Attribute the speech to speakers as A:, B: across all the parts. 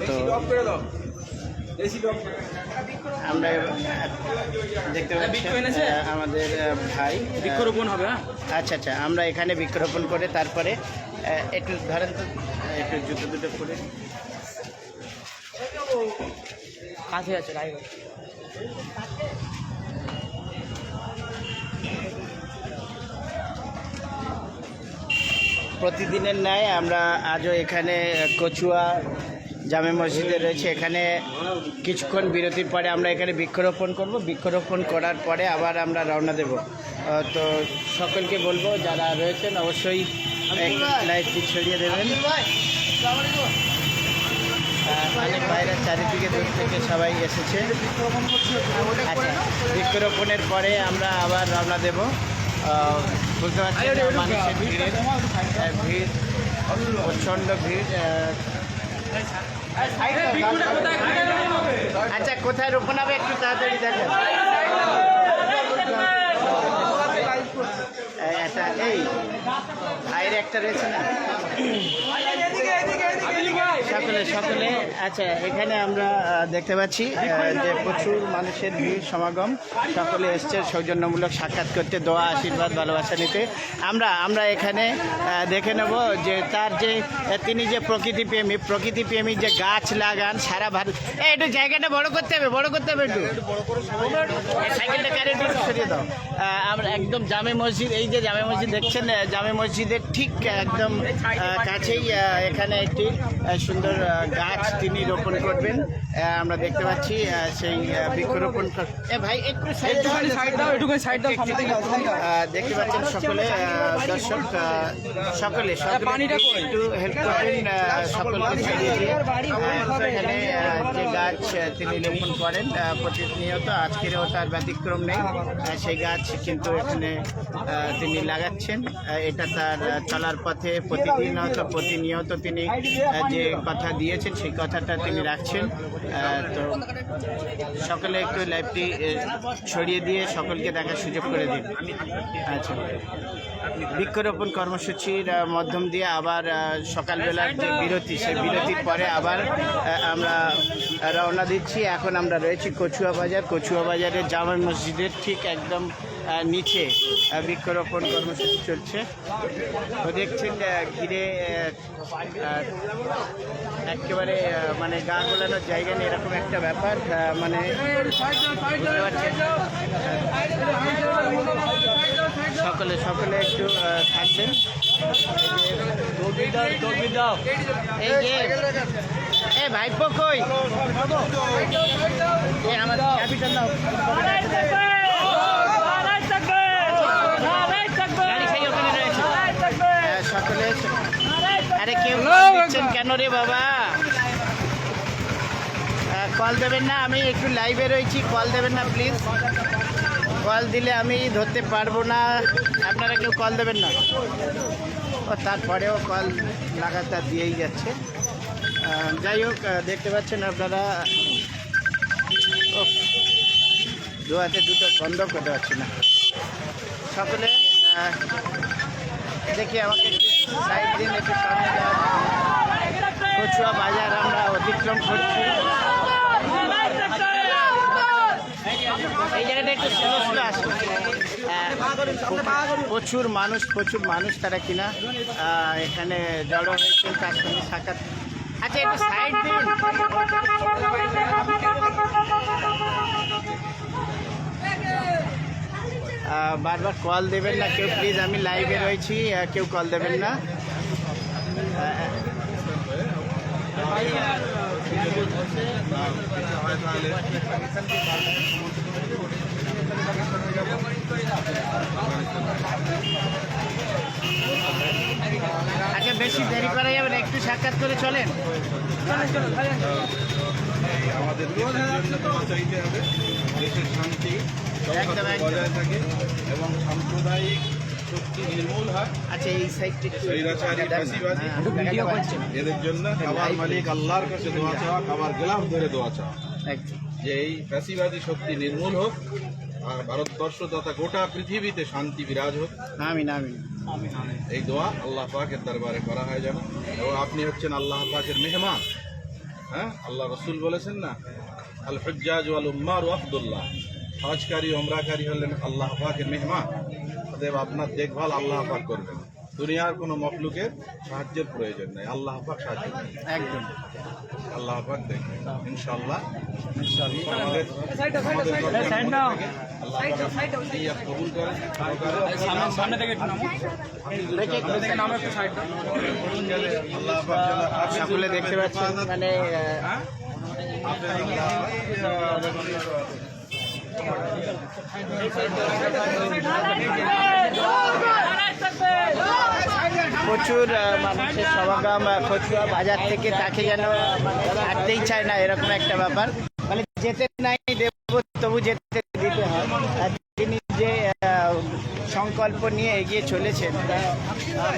A: তো আমরা দেখতে পাচ্ছি আমাদের ভাই
B: বৃক্ষরোপণ হবে।
A: আচ্ছা আচ্ছা, আমরা এখানে বৃক্ষরোপণ করে তারপরে একটু ধরেন তো, একটু জুতো দুটো পরে
B: কাছে আছে
A: প্রতিদিনের ন্যায় আমরা আজও এখানে কচুয়া জামে মসজিদে রয়েছে। এখানে কিছুক্ষণ বিরতির পরে আমরা এখানে বৃক্ষরোপণ করব। বৃক্ষরোপণ করার পরে আবার আমরা রওনা দেব। তো সকলকে বলবো যারা রয়েছেন অবশ্যই লাইভটি ছড়িয়ে দেবেন। অনেক বাইরের চারিদিকে দূর থেকে সবাই এসেছে। আচ্ছা, বৃক্ষরোপণের পরে আমরা আবার রওনা দেব। বুঝতে পারছি মানুষের ভিড় প্রচণ্ড ভিড়। আচ্ছা, কোথায় রোপণ হবে একটু তাড়াতাড়ি দেখেন। আচ্ছা, এই ভাইয়ের একটা রয়েছে না, সকলে। আচ্ছা, এখানে আমরা দেখতে পাচ্ছি যে প্রচুর মানুষের ভিড় সমাগম। সকলে এসছে সৌজন্যমূলক সাক্ষাৎ করতে, দোয়া আশীর্বাদ ভালোবাসা নিতে। আমরা এখানে দেখে নেব যে তার যে তিনি যে প্রকৃতিপ্রেমী যে গাছ লাগান সারা ভারত। একটু জায়গাটা বড় করতে হবে একটু সাইকেলটা একটু সরিয়ে দাও। আমরা একদম জামে মসজিদ, এই যে জামে মসজিদ দেখছেন, জামে মসজিদের ঠিক একদম কাছেই এখানে একটি সুন্দর গাছ তিনি রোপণ করবেন। আমরা দেখতে পাচ্ছি সেই বৃক্ষরোপণ। ভাই একটু দেখতে পাচ্ছেন সকলে, দর্শক সকলে একটু হেল্প করবেন সকলকে ছড়িয়ে দিয়ে। এখানে যে গাছ তিনি রোপণ করেন প্রতিনিয়ত, আজকেরও তার ব্যতিক্রম নেই। সেই গাছ কিন্তু এখানে তিনি লাগাচ্ছেন। এটা তার চলার পথে প্রতিনিয়ত তিনি যে কথা দিয়েছেন সেই কথাটা তিনি রাখছেন। তো সকলে একটু লাইভটি ছড়িয়ে দিয়ে সকলকে দেখার সুযোগ করে দিন। আচ্ছা, বৃক্ষরোপণ কর্মসূচির মাধ্যম দিয়ে আবার সকালবেলার যে বিরতি, সেই বিরতির পরে আবার আমরা রওনা দিচ্ছি। এখন আমরা রয়েছি কচুয়া বাজারের জামে মসজিদের ঠিক একদম নিচে বৃক্ষরোপণ কর্মসূচি চলছে। তো দেখছেন ঘিরে একেবারে মানে গা গোলানোর জায়গা নেই, এরকম একটা ব্যাপার। মানে বুঝতে পারছেন, সকলে একটু থাকবেন। এই যে ভাইপো কই, আমার ক্যাপিটাল নাও। সকলে আরে কেউ দিচ্ছেন কেন রে বাবা? কল দেবেন না, আমি একটু লাইভে রয়েছি, কল দেবেন না প্লিজ। কল দিলে আমি ধরতে পারবো না, আপনারা কেউ কল দেবেন না। ও তারপরেও কল লাগাতার দিয়েই যাচ্ছে। যাই হোক, দেখতে পাচ্ছেন আপনারা, দোয়াতে দুটো বন্ধ করতে পারছি না। সকলে দেখি আমাকে একটু সাইড দিন, একটু সামনে যাওয়া। কচুয়া বাজার আমরা অতিক্রম করছি। এই জায়গাটা একটু স্লো আসে। প্রচুর মানুষ তারা কিনা এখানে জড়ো হয়েছেন, তার সঙ্গে সাক্ষাৎ। আচ্ছা, একটু সাইড দিন। বারবার কল দেবেন না কেউ প্লিজ, আমি লাইভে রয়েছি, কেউ কল দেবেন না। আচ্ছা, বেশি দেরি করা যাবে না, একটু সাক্ষাৎ করে চলেন।
C: আমাদের চাইতে হবে দেশের শান্তি বজায় থাকে এবং সাম্প্রদায়িক শক্তি নির্মূল হয়।
A: আচ্ছা, এই সাইডটি
C: এদের জন্য খাবার মালিক আল্লাহর কাছে দোয়া চাওয়া, খাবার গেলাম ধরে দোয়া চাওয়া যে এই ফ্যাসিবাদী শক্তি নির্মূল হোক, আর ভারতবর্ষ তথা গোটা পৃথিবীতে শান্তি বিরাজ হোক।
A: আমিন আমিন। এই দোয়া আল্লাহ পাকের দরবারে করা হয় যেন। এবং আপনি হচ্ছেন আল্লাহ পাকের মেহমান,
C: হ্যাঁ, আল্লাহ রসুল বলেছেন না, আল হুজ্জাজ ওয়াল উম্মার আব্দুল্লাহ, হজকারী ওমরাকারী হলেন আল্লাহ পাকের মেহমান। অতএব আপনার দেখভাল আল্লাহ পাক করবেন, দুনিয়ার কোনো মখলুকের সাহায্যের প্রয়োজন নেই, আল্লাহ পাক সাহায্য করবেন।
A: একদম
C: আল্লাহ পাক দেখবেন ইনশাআল্লাহ। কবুল করেন।
B: সামনে থেকে একটু নামো, নামো একটু সাইড দাও।
C: আল্লাহ পাক যেন
A: সকলে দেখতে পাচ্ছেন মানে প্রচুর মানুষের সমাগম কচুয়া বাজার থেকে, তাকে যেন মানে ছাড়তেই চায় না, এরকম একটা ব্যাপার। মানে যেতে নাই দেব, তবু যেতে দিতে হয়। তিনি যে সংকল্প নিয়ে এগিয়ে চলেছেন,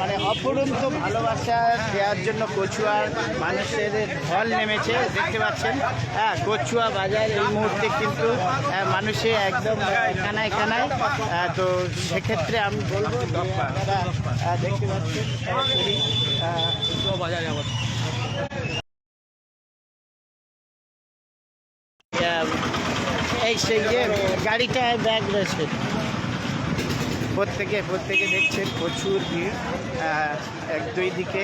A: মানে অপরন্ত ভালোবাসা দেওয়ার জন্য কচুয়ার মানুষের ঢল নেমেছে। দেখতে পাচ্ছেন কচুয়া বাজার এই মুহূর্তে কিন্তু মানুষে একদম কানায় কানায়। তো সেক্ষেত্রে আমি বলবো আপনারা দেখতে পাচ্ছেন সরাসরি
B: বাজারে আবার
A: এই সেই যে গাড়িটায় ব্যাগ রয়েছে, প্রত্যেকে দেখছেন প্রচুর ভিড়। এক দুই দিকে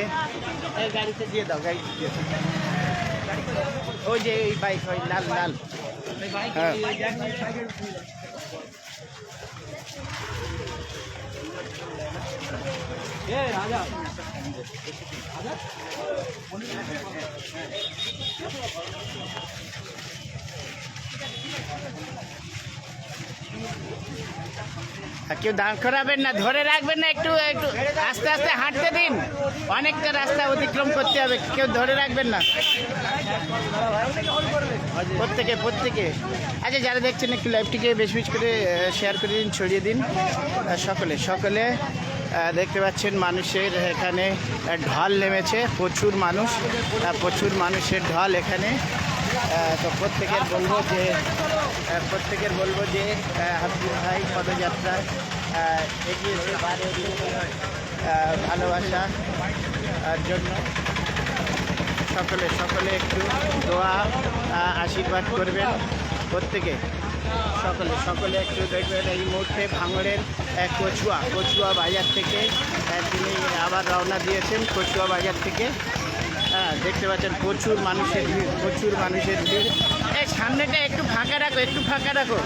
A: এই গাড়িতে দিয়ে দাও, গাড়িতে দিয়ে দাও। ওই যে ওই বাইক, ওই লাল লাল। হ্যাঁ কেউ দাঁড় করাবেন না, ধরে রাখবেন না, একটু একটু আস্তে আস্তে হাঁটতে দিন, অনেকটা রাস্তা অতিক্রম করতে হবে, কেউ ধরে রাখবেন না। প্রত্যেকে আচ্ছা, যারা দেখছেন একটু লাইভটিকে বেশি বেশি করে শেয়ার করে দিন, ছড়িয়ে দিন। সকলে দেখতে পাচ্ছেন মানুষের এখানে ঢল নেমেছে, প্রচুর মানুষের ঢল এখানে। তো প্রত্যেকের বলবো যে হাফিজ ভাই পদযাত্রায় এগিয়েছে বারের ভালোবাসার জন্য। সকলে একটু দোয়া আশীর্বাদ করবেন প্রত্যেকে। সকলে একটু দেখবেন এই মুহূর্তে ভাঙড়ের কচুয়া বাজার থেকে তিনি আবার রওনা দিয়েছেন। কচুয়া বাজার থেকে দেখতে পাচ্ছেন প্রচুর মানুষের ভিড়। এই সামনেটা একটু ফাঁকা রাখো,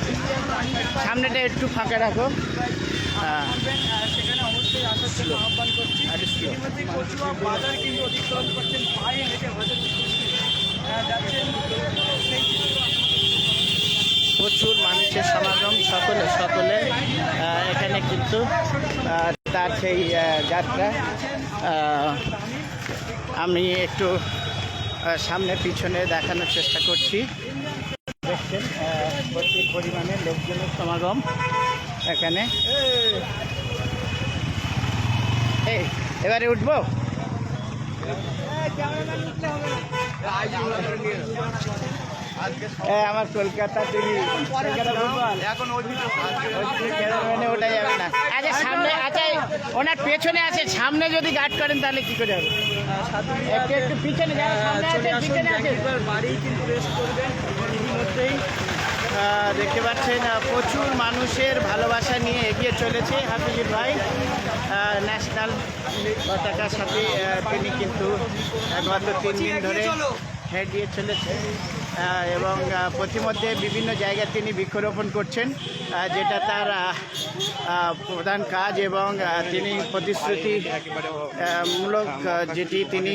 A: সামনেটা একটু ফাঁকা রাখো।
B: সেখানে অবশ্যই আসার জন্য আহ্বান করছি। ইতিমধ্যে কচুয়া বাজার কিন্তু অতিক্রম করছেন, পায়ে হেঁটে হজরত যাচ্ছেন, সেই
A: প্রচুর মানুষের সমাগম। সকলে এখানে কিন্তু তার সেই যাত্রা আমি একটু সামনে পিছনে দেখানোর চেষ্টা করছি। দেখছেন প্রচুর পরিমাণে লোকজনের সমাগম এখানে। এবারে উঠবো। আমার কলকাতা টিভি এখন ওটা যাবে না। আচ্ছা সামনে, আচ্ছা ওনার পেছনে আছে, সামনে যদি গার্ড করেন তাহলে কি করে হবে? একটু পিছনে বাড়ি কিন্তু রেস্ট করবেন। ইতিমধ্যেই দেখতে পাচ্ছেন প্রচুর মানুষের ভালোবাসা নিয়ে এগিয়ে চলেছে হাফিজুর ভাই। ন্যাশনাল পতাকার সাথে তিনি কিন্তু গত 3 দিন ধরে হেঁট দিয়ে চলেছে এবং প্রতিমধ্যে বিভিন্ন জায়গায় তিনি বৃক্ষরোপণ করছেন, যেটা তার প্রধান কাজ। এবং তিনি প্রতিশ্রুতি মূলক যেটি তিনি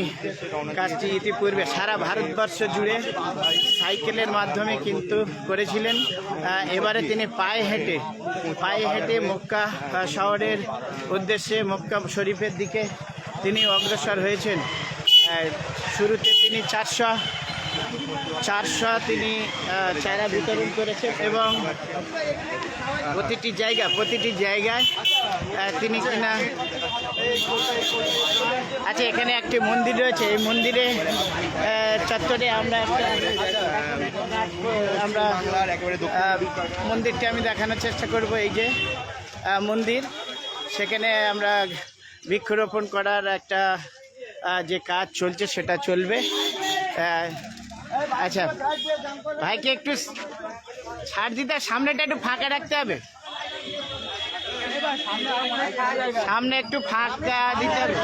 A: কাজটি ইতিপূর্বে সারা ভারতবর্ষ জুড়ে সাইকেলের মাধ্যমে কিন্তু করেছিলেন। এবারে তিনি পায়ে হেঁটে মক্কা শহরের উদ্দেশ্যে, মক্কা শরীফের দিকে তিনি অগ্রসর হয়েছেন। শুরুতে তিনি 400 তিনি চারা বিতরণ করেছেন এবং প্রতিটি জায়গায় তিনি কিনা। আচ্ছা, এখানে একটি মন্দির রয়েছে, এই মন্দিরে চত্বরে আমরা মন্দিরটি আমি দেখানোর চেষ্টা করব। এই যে মন্দির, সেখানে আমরা বৃক্ষরোপণ করার একটা যে কাজ চলছে সেটা চলবে। আচ্ছা ভাইকে একটু ছাড় দিতে, সামনেটা একটু ফাঁকা রাখতে হবে, সামনে একটু ফাঁকা দিতে হবে।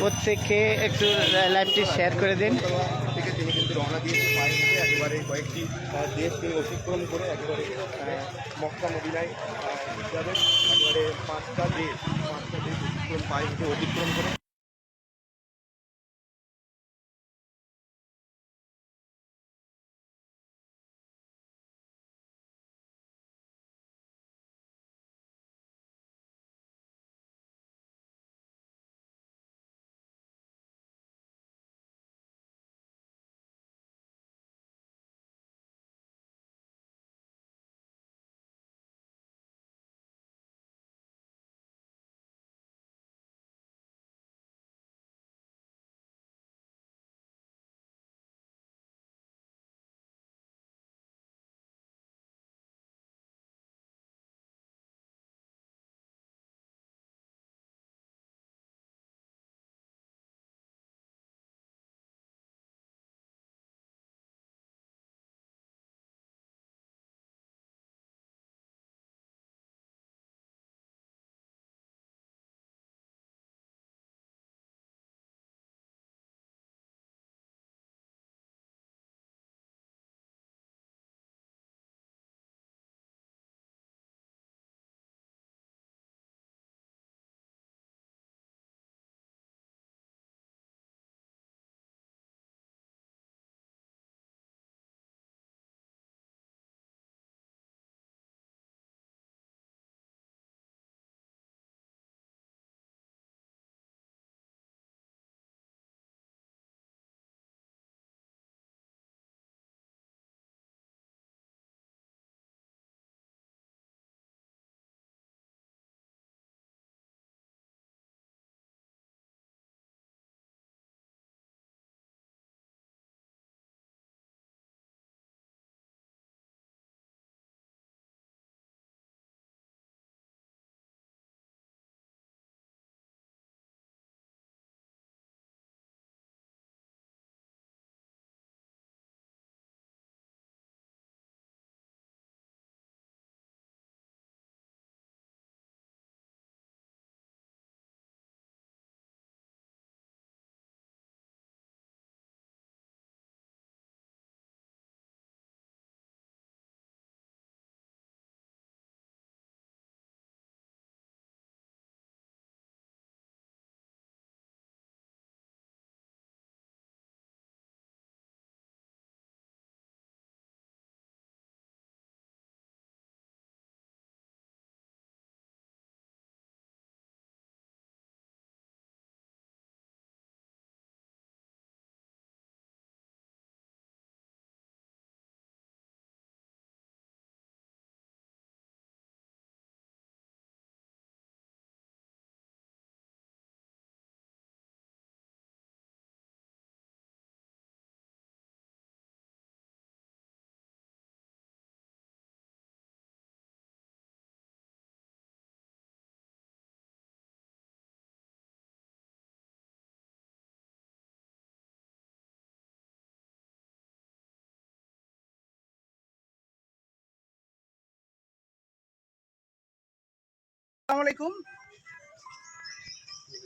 A: প্রত্যেকে একটু লাইভটি শেয়ার করে দিন।
D: থেকে তিনি কিন্তু রওনা দিয়েছে পায়ে হেঁটে একেবারে কয়েকটি দেশ তিনি অতিক্রম করে একেবারে মক্কা মদিনায় যাবেন। একেবারে 5টা দেশ পায়ে হেঁটে অতিক্রম করে।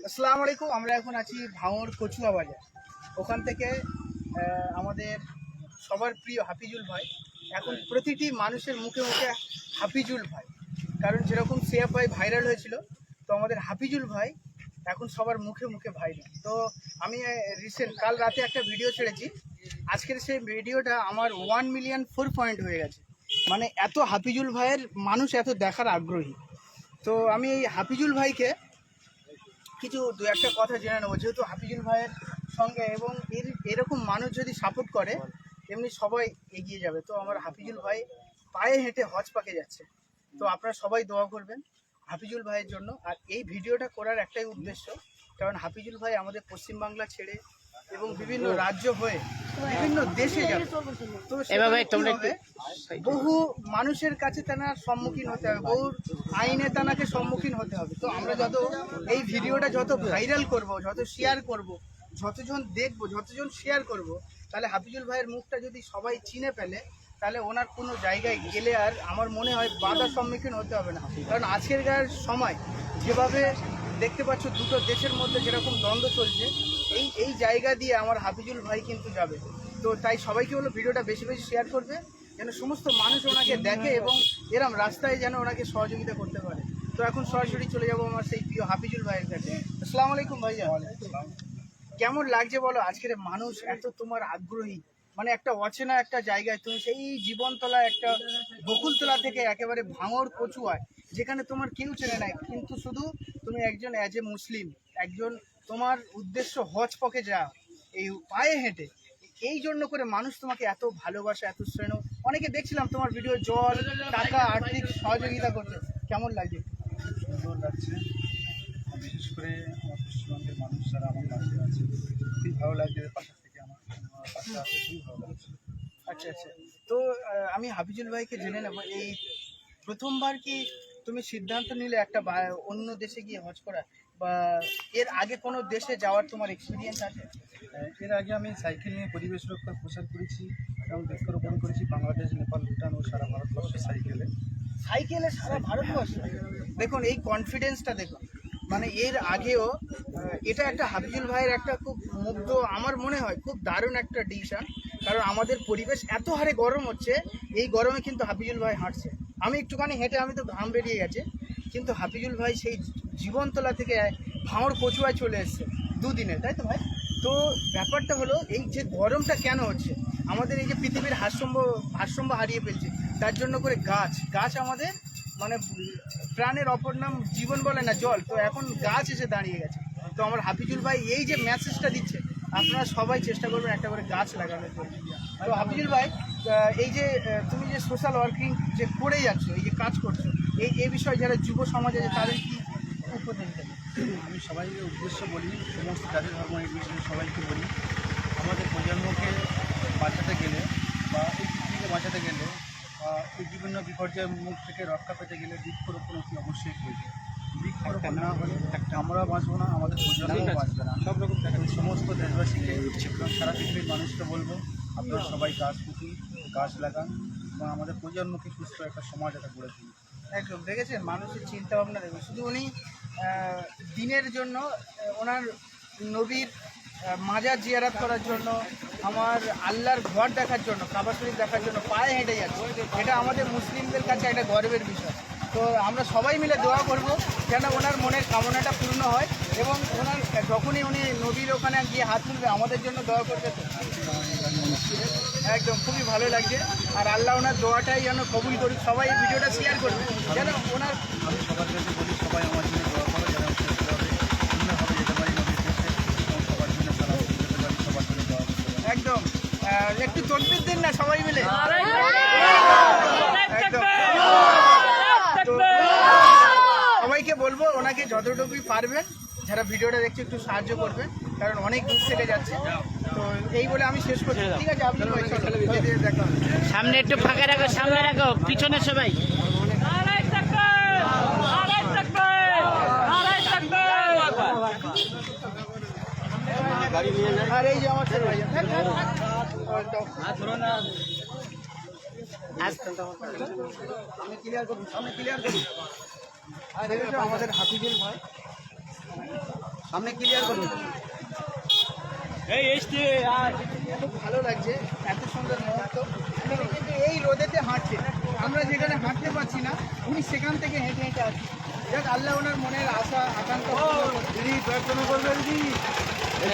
B: আসসালামু আলাইকুম। আমরা এখন আছি ভাঙড় কচুয়া বাজার। ওখান থেকে আমাদের সবার প্রিয় হাফিজুল ভাই, এখন প্রতিটি মানুষের মুখে মুখে হাফিজুল ভাই, কারণ যেরকম সিয়াব ভাই ভাইরাল হয়েছিল, তো আমাদের হাফিজুল ভাই এখন সবার মুখে মুখে ভাইরাল। তো আমি কাল রাতে একটা ভিডিও ছেড়েছি, আজকের সেই ভিডিওটা আমার 1 মিলিয়ন 4 পয়েন্ট হয়ে গেছে। মানে এত হাফিজুল ভাইয়ের মানুষ এত দেখার আগ্রহী। তো আমি এই হাফিজুল ভাইকে কিছু দু একটা কথা জেনে নেবো, যেহেতু হাফিজুল ভাইয়ের সঙ্গে এবং এরকম মানুষ যদি সাপোর্ট করে এমনি সবাই এগিয়ে যাবে। তো আমার হাফিজুল ভাই পায়ে হেঁটে হজ পাকে যাচ্ছে, তো আপনারা সবাই দোয়া করবেন হাফিজুল ভাইয়ের জন্য। আর এই ভিডিওটা করার একটাই উদ্দেশ্য, কারণ হাফিজুল ভাই আমাদের পশ্চিমবাংলা ছেড়ে এবং বিভিন্ন রাজ্য হয়ে বিভিন্ন দেশে যাবে। তো
A: এভাবে
B: সেখানে কি
A: তোমরা
B: হবে? বহু মানুষের কাছে তার সম্মুখীন হতে হবে, বহু আইনে তাকে সম্মুখীন হতে হবে। তো আমরা যত এই ভিডিওটা যত ভাইরাল করব, যত শেয়ার করব, যতজন দেখব, যতজন শেয়ার করব, তাহলে হাফিজুল ভাইয়ের মুখটা যদি সবাই চিনে ফেলে, তাহলে ওনার কোনো জায়গায় গেলে আর আমার মনে হয় বাধার সম্মুখীন হতে হবে না। কারণ আজকেরকার সময় যেভাবে দেখতে পাচ্ছ দুটো দেশের মধ্যে যেরকম দ্বন্দ্ব চলছে, এই জায়গা দিয়ে আমার হাফিজুল ভাই কিন্তু যাবে। তো তাই সবাইকে হলো ভিডিওটা বেশি বেশি শেয়ার করবে, যেন সমস্ত মানুষ ওনাকে দেখে এবং এরম রাস্তায় যেন ওনাকে সহযোগিতা করতে পারে। তো এখন সরাসরি চলে যাবো আমার সেই প্রিয় হাফিজুল ভাইয়ের কাছে। আসসালামু আলাইকুম ভাইয়া। কেমন লাগছে বলো আজকের মানুষ এত তোমার আগ্রহী, মানে একটা অচেনা একটা জায়গায় তুমি সেই জীবনতলা একটা বকুলতলা থেকে একেবারে ভাঙড় কচুয়ায়, যেখানে তোমার কেউ চেনে নাই, কিন্তু শুধু তুমি একজন অ্যাজ এ মুসলিম, একজন তোমার উদ্দেশ্য হজ পকে যাও এই পায়ে হেঁটে, এই জন্য করে মানুষ তোমাকে এত ভালোবাসা, এত স্নেহ। অনেকে দেখছিলাম তোমার ভিডিও জল, টাকা, আর্থিক সহযোগিতা করছে, কেমন লাগে?
E: সুন্দর লাগছে, বিশেষ করে আমার পশ্চিমবঙ্গের মানুষ যারা আমার পাশে আছে, খুবই ভালো লাগছে, পাশে থেকে আমার পাশে আছে, খুবই ভালো লাগছে।
B: আচ্ছা আচ্ছা, তো আমি হাফিজুল ভাইকে জেনে নেব, এই প্রথমবার কি তুমি সিদ্ধান্ত নিলে একটা অন্য দেশে গিয়ে হজ করা, বা এর আগে কোনো দেশে যাওয়ার তোমার এক্সপিরিয়েন্স আছে?
E: এর আগে আমি সাইকেল নিয়ে পরিবেশ রক্ষার প্রচার করেছি এবং বৃক্ষরোপণ করেছি বাংলাদেশ, নেপাল, ভুটান ও সারা ভারতবর্ষের সাইকেলে।
B: সারা ভারতবর্ষে দেখুন এই কনফিডেন্সটা দেখুন, মানে এর আগেও এটা একটা হাফিজুল ভাইয়ের একটা খুব মুগ্ধ, আমার মনে হয় খুব দারুণ একটা ডিসিশন। কারণ আমাদের পরিবেশ এত হারে গরম হচ্ছে, এই গরমে কিন্তু হাফিজুল ভাই হাঁটছে। আমি একটুখানি হেঁটে আমি তো ঘাম বেরিয়ে গেছে, কিন্তু হাফিজুল ভাই সেই জীবনতলা থেকে ভাঙড় কচুয়ায় চলে এসছে দুদিনে, তাই তো ভাই? তো ব্যাপারটা হলো এই যে গরমটা কেন হচ্ছে, আমাদের এই যে পৃথিবীর ভারসাম্য হারিয়ে ফেলছে, তার জন্য করে গাছ আমাদের মানে প্রাণের অপর নাম জীবন বলে না জল, তো এখন গাছ এসে দাঁড়িয়ে গেছে। তো আমার হাফিজুল ভাই এই যে মেসেজটা দিচ্ছে, আপনারা সবাই চেষ্টা করবেন একটা করে গাছ লাগানোর জন্য। তো হাফিজুল ভাই, এই যে তুমি যে সোশ্যাল ওয়ার্কিং যে করে যাচ্ছ, এই যে কাজ করছো, এই বিষয়ে যারা যুব সমাজ আছে তাদের কি উপদেশ দেবে?
E: আমি সবাইকে উদ্দেশ্য বলি, সমস্ত জাতি ধর্ম নির্বিশেষে সবাইকে বলি, আমাদের প্রজন্মকে বাঁচাতে গেলে বা এই পৃথিবীকে বাঁচাতে গেলে বা এই বিভিন্ন বিপর্যয়ের মুখ থেকে রক্ষা পেতে গেলে বৃক্ষরোপণ অতি অবশ্যই প্রয়োজন। বৃক্ষরোপণ না হলে আমরা বাঁচবো না, আমাদের প্রজন্ম বাঁচবে না। সব রকম সমস্ত দেশবাসীকে এবং সারা পৃথিবীর মানুষকে বলবো, আপনারা সবাই গাছ পুঁতুন, গাছ লাগান এবং আমাদের প্রজন্মকে সুস্থ একটা সমাজ একটা গড়ে তুলুন।
B: একদম দেখেছেন মানুষের চিন্তা ভাবনা দেখুন, শুধু উনি দিনের জন্য ওনার নবীর মাজার জিয়ারাত করার জন্য, আমার আল্লাহর ঘর দেখার জন্য, কাবা শরীফ দেখার জন্য পায়ে হেঁটে যাচ্ছে, এটা আমাদের মুসলিমদের কাছে একটা গর্বের বিষয়। তো আমরা সবাই মিলে দোয়া করব যেন ওনার মনের কামনাটা পূর্ণ হয়, এবং ওনার যখনই উনি নবীর ওখানে গিয়ে হাত তুলবে আমাদের জন্য দোয়া করবে। তো একদম খুবই ভালো লাগছে, আর আল্লাহ ওনার দোয়াটাই যেন কবুল করুক। সবাই এই ভিডিওটা শেয়ার করবে যেন ওনার,
E: আমি সবার কাছে বলি, সবাই আমার জন্য দোয়া করো যেন সুন্দরভাবে যেতে পারি নদীর দেশে এবং সবার জন্য সারা যেতে পারি, সবার জন্য দোয়া করতে পারি।
B: একদম একটু তকবীর দিন না সবাই মিলে। একদম তো সবাইকে বলবো ওনাকে যতটুকুই পারবেন যারা ভিডিওটা দেখছে একটু সাহায্য করবেন, কারণ অনেক দূর থেকে যাচ্ছে। তো এই বলে আমি শেষ করছি, ঠিক আছে? আপনি দেখা হবে।
A: সামনে একটু ফাঁকা রাখো, সামনে রাখো, পিছনে সবাই।
B: আর এই যে আমার ছোট ভাই, আমি ক্লিয়ার করুন, সামনে ক্লিয়ার করুন। দেখেছো আমাদের হাফিজুল ভাই, সামনে ক্লিয়ার করুন। খুব ভালো লাগছে, এত সুন্দর মুহূর্ত। উনি কিন্তু এই রোদেতে হাঁটছে, আমরা যেখানে হাঁটতে পারছি না উনি সেখান থেকে হেঁটে হেঁটে আসছে। যাক আল্লাহ ওনার মনের আশা আকাঙ্ক্ষা দিদি প্রার্থনা করবে। দিদি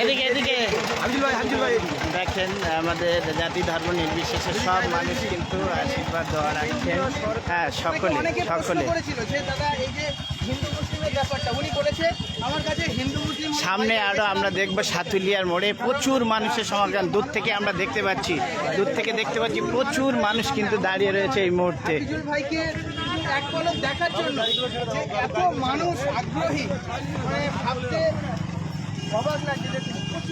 A: এদিকে এদিকে
B: হাফিজুল ভাই
A: দেখেন, আমাদের জাতি ধর্ম নির্বিশেষে সব মানুষ কিন্তু আশীর্বাদ দেওয়া রাখছেন। হ্যাঁ, সকলে
B: অনেকে প্রশ্ন
A: সকলে।
B: করেছিল যে দাদা এই যে হিন্দু মুসলিমের ব্যাপারটা, উনি বলেছে আমার কাছে হিন্দু মুসলিম
A: সামনে আরো আমরা দেখবো সাতুলিয়ার মোড়ে প্রচুর মানুষের সমাগম, দূর থেকে আমরা দেখতে পাচ্ছি, প্রচুর মানুষ কিন্তু দাঁড়িয়ে রয়েছে এই মুহূর্তে।
B: হাফিজুল ভাইকে এক পলক দেখার জন্য যে এত মানুষ আগ্রহী, মানে ভাবতে অবাক লাগছে যে প্রচুর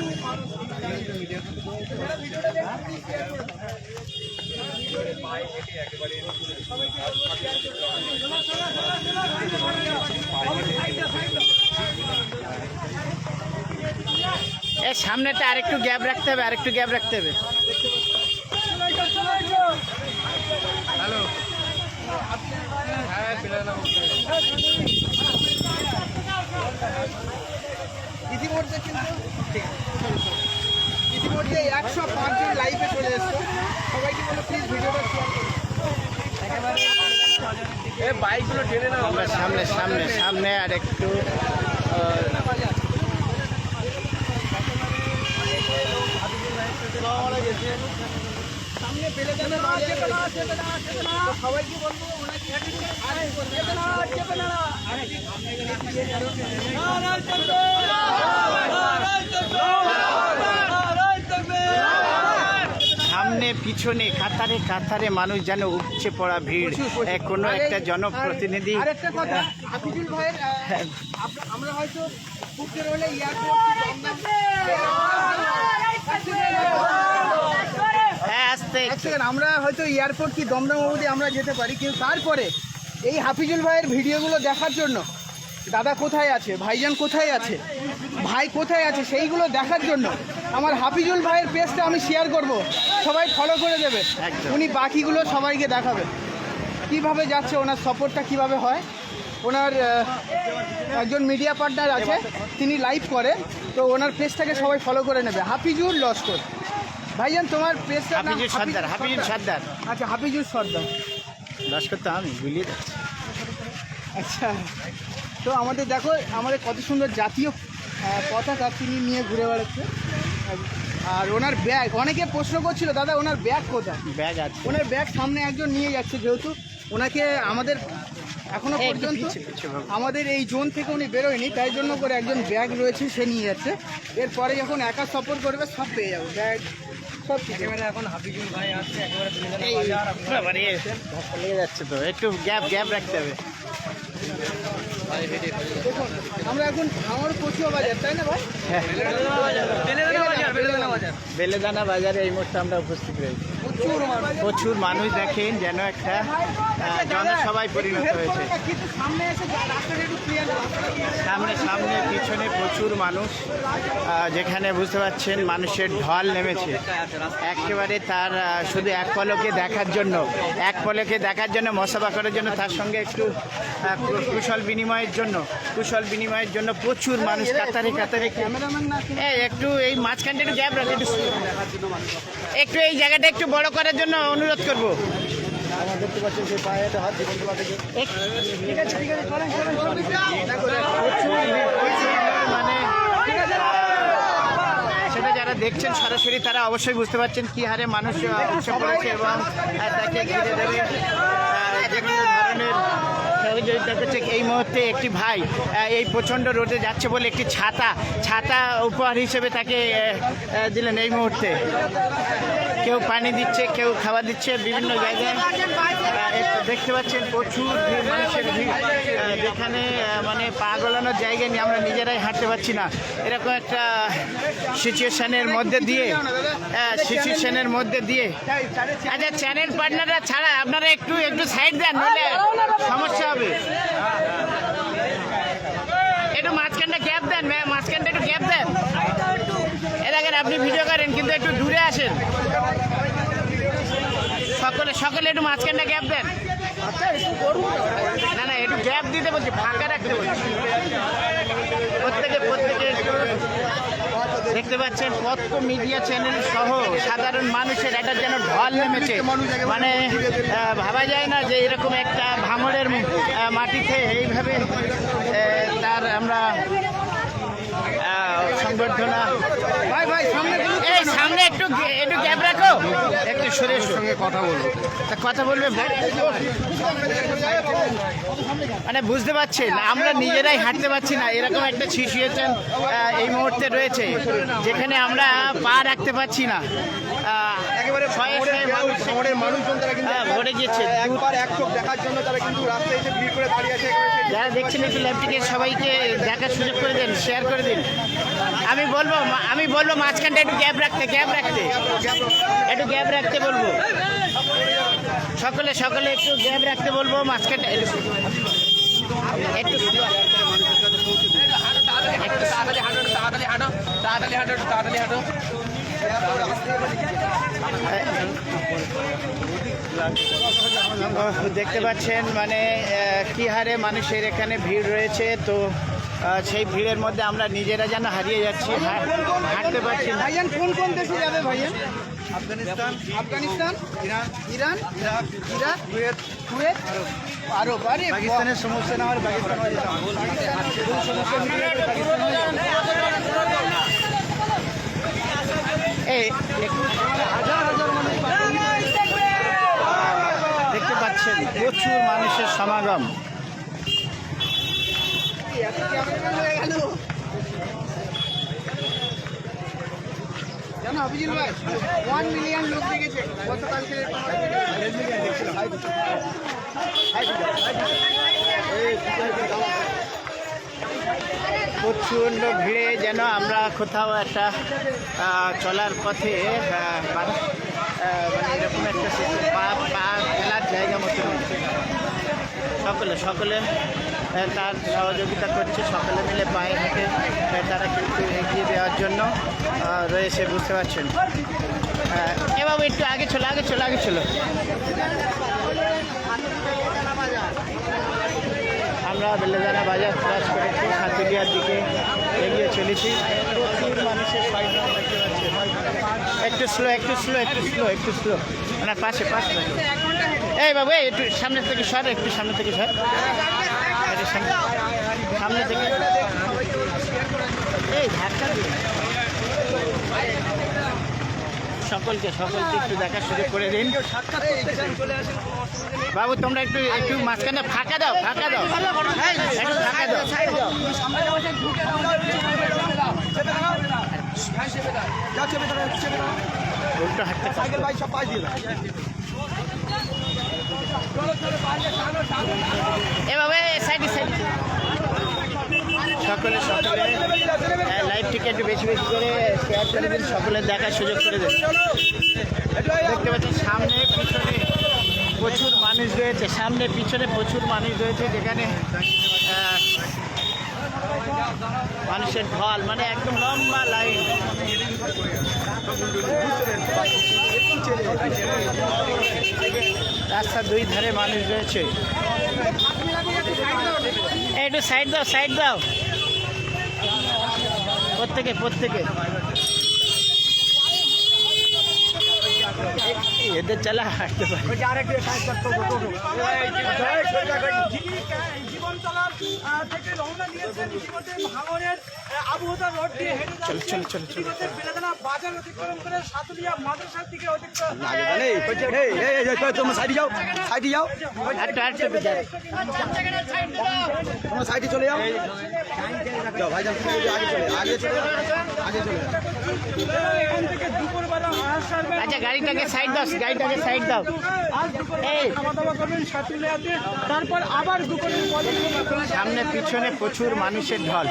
A: এর সামনেটা আরেকটু গ্যাপ রাখতে হবে, আরেকটু গ্যাপ রাখতে হবে।
B: ইতিমধ্যে কিন্তু ইতিমধ্যে 105 জন লাইভে চলে এসছে। সবাইকে বলো প্লিজ ভিডিওটা শেয়ার করুন।
E: বাইকগুলো টেনে না
A: আমরা সামনে সামনে সামনে আর একটু
B: সামনে পেলে যাবে সবাইকে বলবো ওনাকে
A: সামনে পিছনে কাতারে কাতারে মানুষ যেন উপচে পড়া ভিড়। কোনো একটা জনপ্রতিনিধি
B: আরেকটা কথা, হাফিজুল ভাইয়ের আমরা হয়তো বুকের হলে এয়ারপোর্ট আমরা হয়তো এয়ারপোর্ট কি দমদম অবধি আমরা যেতে পারি, কিন্তু তারপরে এই হাফিজুল ভাইয়ের ভিডিওগুলো দেখার জন্য দাদা কোথায় আছে, ভাইজান কোথায় আছে, ভাই কোথায় আছে, সেইগুলো দেখার জন্য আমার হাফিজুল ভাইয়ের পেজটা আমি শেয়ার করব, সবাই ফলো করে দেবে।
A: একদম।
B: উনি বাকিগুলো সবাইকে দেখাবে কিভাবে যাচ্ছে, ওনার সাপোর্টটা কিভাবে হয়। ওনার একজন মিডিয়া পার্টনার আছে, তিনি লাইভ করে, তো ওনার পেজটাকে সবাই ফলো করে নেবে, হাফিজুল লস্কর। ভাইজান তোমার পেজটা
A: হাফিজুল সর্দার, হাফিজুল সর্দার।
B: আচ্ছা, হাফিজুল সর্দার।
A: লস্কর তো আমি ভুলিয়ে যাচ্ছি।
B: আচ্ছা, তো আমাদের দেখো আমাদের কত সুন্দর জাতীয় পতাকা তিনি নিয়ে ঘুরে বেড়াচ্ছে। আর ওনার ব্যাগ, অনেকে প্রশ্ন করছিল দাদা ওনার ব্যাগ কোথায়।
A: ব্যাগ আছে,
B: ওনার ব্যাগ সামনে একজন নিয়ে যাচ্ছে, যেহেতু ওনাকে আমাদের এখনো পর্যন্ত আমাদের এই জোন থেকে উনি বেরোয়নি, তাই জন্য করে একজন ব্যাগ রয়েছে, সে নিয়ে যাচ্ছে। এরপরে যখন একা সফর করবে সব পেয়ে যাবে, ব্যাগ সব কিছু।
E: এখন হাফিজুল ভাই আসছে একেবারে
A: লেগে যাচ্ছে তো, একটু গ্যাপ গ্যাপ রাখতে হবে।
B: দেখুন আমরা এখন ভাঙড় কচুয়া বাজার, তাই না ভাই?
A: বেলেদানা বাজারে এই মুহূর্তে আমরা উপস্থিত রয়েছি। প্রচুর মানুষ দেখেন, যেন একটা জনসভায় পরিণত হয়েছে।
B: কিন্তু সামনে এসে রাস্তাটা একটু ক্লিয়ার,
A: সামনে সামনে পিছনে প্রচুর মানুষ, যেখানে বুঝতে পারছেন মানুষের ঢল নেমেছে একেবারে তার শুধু এক পলকে দেখার জন্য, এক পলকে দেখার জন্য, মশাবা করার জন্য, তার সঙ্গে একটু কুশল বিনিময়ের জন্য প্রচুর মানুষ কাতারে কাতারে।
B: ক্যামেরাম্যান না
A: একটু এই মাঝখানটা একটু গ্যাপ রাখে, একটু এই জায়গাটা একটু বড় করার জন্য অনুরোধ করবো।
B: দেখতে পাচ্ছেন সেই পায়ে একটা হাত জীবন তোলা থেকে। ঠিক আছে করেন
A: মানে সেটা যারা দেখছেন সরাসরি তারা অবশ্যই বুঝতে পারছেন কি হারে মানুষ উৎসব করেছে এবং তাকে ঘিরে দেবে বিভিন্ন ধরনের সহযোগিতা করছে। এই মুহূর্তে একটি ভাই এই প্রচণ্ড রোদে যাচ্ছে বলে একটি ছাতা উপহার হিসেবে তাকে দিলেন। এই মুহূর্তে কেউ পানি দিচ্ছে, কেউ খাবার দিচ্ছে বিভিন্ন জায়গায়। দেখতে পাচ্ছেন প্রচুর মানুষের ভিড়, যেখানে মানে পা গলানোর জায়গা নিয়ে আমরা নিজেরাই হাঁটতে পারছি না, এরকম একটা সিচুয়েশনের মধ্যে দিয়ে আচ্ছা চ্যানেল পার্টনাররা ছাড়া আপনারা একটু সাইড দেন, নাহলে সমস্যা হবে। একটু মাঝখানটা গ্যাপ দেন, মাঝখানটা একটু গ্যাপ দেন। এর আগে আপনি ভিডিও করেন কিন্তু একটু দূরে আসেন, সকলে একটু মাঝখানটা গ্যাপ দেন। না একটু গ্যাপ দিতে বলছি, ফাঁকা রাখতে বলছি। প্রত্যেকে দেখতে পাচ্ছেন কত মিডিয়া চ্যানেল সহ সাধারণ মানুষের একটা যেন ঢল নেমেছে। মানে ভাবা যায় না যে এরকম একটা ভাঙড়ের মাটিতে এইভাবে তার আমরা সংবর্ধনা। এই সামনে একটু গ্যাপ রাখো, একটু সুরেশ সঙ্গে কথা বলবে। মানে বুঝতে পারছেন আমরা নিজেরাই হাঁটতে পারছি না, এরকম একটা সিচুয়েশন এই মুহূর্তে রয়েছে, যেখানে আমরা পা রাখতে পারছি না। শয়ে শয়ে মানুষ
D: শহরের মানুষজন তারা কিন্তু
A: হ্যাঁ, ভরে গিয়েছে।
D: একবার এক চোখ দেখার জন্য তারা কিন্তু রাস্তায় এসে ভিড় করে দাঁড়িয়ে আছে।
A: যারা দেখছেন একটু লাইভটিকে সবাইকে দেখার সুযোগ করে দিন, শেয়ার করে দিন। আমি বলবো মাঝখানটা একটু গ্যাপ রাখতে একটু গ্যাপ রাখতে বলবো। সকলে একটু গ্যাপ রাখতে বলবো, মাঝখানটা একটু দেখতে পাচ্ছেন মানে কি হারে মানুষের এখানে ভিড় রয়েছে। তো সেই ভিড়ের মধ্যে আমরা নিজেরা যেন হারিয়ে যাচ্ছি, হাঁটতে পারছি না।
B: ভাইজান কোন দেশে যাবে ভাইজান? আফগানিস্তান, ইরান, ইরাক, কুয়েত, আরব। আরে
E: পাকিস্তানের সমস্যা না হলে পাকিস্তান হয়ে যেতাম।
A: এই দেখতে পাচ্ছেন প্রচুর মানুষের সমাগম।
B: জানো হাফিজুল ভাই 1 মিলিয়ন লোক দেখেছে গতকালকে।
A: প্রচণ্ড ভিড়ে যেন আমরা কোথাও একটা চলার পথে মানে এরকম একটা পা ফেলার জায়গা মতো রয়েছে। সকলে তার সহযোগিতা করছে, সকলে মিলে পায়ে হেঁটে তারা কিন্তু এগিয়ে দেওয়ার জন্য রয়েছে, বুঝতে পারছেন। এভাবে একটু আগে চলো। আমরা বেলেদানা বাজার ক্রস করেছি, সাতুলিয়ার দিকে এগিয়ে চলেছি। প্রচুর মানুষের সমাগম দেখতে পাচ্ছি। একটু স্লো মানে পাশে এই বাবু একটু সামনে থেকে সর, একটু সামনে থেকে এই ধাক্কা দিয়ে সকলকে একটু দেখার সুযোগ করে দিন। বাবু তোমরা একটু মাঝখানে ফাঁকা দাও। উল্টো হাঁটতে এভাবে সাইডে সকলে লাইভটিকে একটু বেশি করে শেয়ার করে দিন, সকলের দেখার সুযোগ করে দেন। দেখতে পাচ্ছি সামনে পিছনে প্রচুর মানুষ রয়েছে, যেখানে মানুষের ঢল, মানে একদম লম্বা লাইন। রাস্তার দুই ধারে মানুষ রয়েছে। একটু সাইড দাও প্রত্যেকে এদের চালা হাঁটতে পারে। আচ্ছা গাড়িটাকে সাইড দাও।
B: তারপর আবার
A: সামনে পিছনে প্রচুর মানুষের ঢল।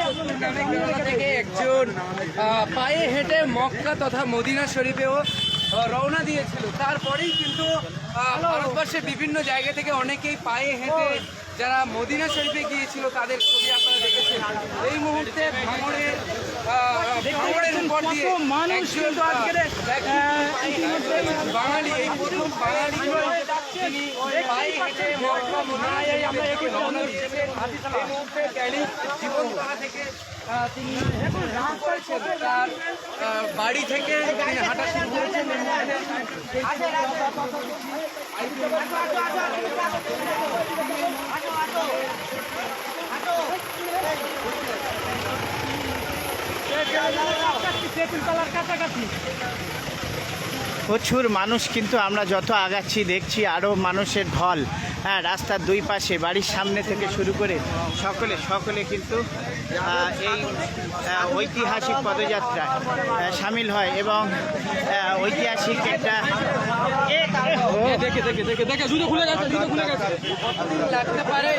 F: থেকে একজন পায়ে হেঁটে মক্কা তথা মদিনা শরীফেও রওনা দিয়েছিল। তারপরেই কিন্তু ভারতবর্ষের বিভিন্ন জায়গা থেকে অনেকেই পায়ে হেঁটে যারা মদিনা শরীফে গিয়েছিল তাদের ছবি আপনারা দেখেছেন। এই মুহূর্তে ভাঙড়ের উপর দিয়ে বাঙালি, এই প্রথম বাঙালি তিনি পায়ে হেঁটে মক্কা মদিনা রওনা দিয়েছেন। এই মুহূর্তে ক্যালি জীবনতলা থেকে তিনি রান করেছেন, তার বাড়ি থেকে তিনি হাঁটা শুরু করেছেন।
B: কাছাকাছি
A: প্রচুর মানুষ, কিন্তু আমরা যত আগাচ্ছি দেখছি আরও মানুষের ঢল। হ্যাঁ, রাস্তার দুই পাশে, বাড়ির সামনে থেকে শুরু করে সকলে কিন্তু এই ঐতিহাসিক পদযাত্রায় সামিল হয় এবং ঐতিহাসিক একটা
F: লাগতে পারে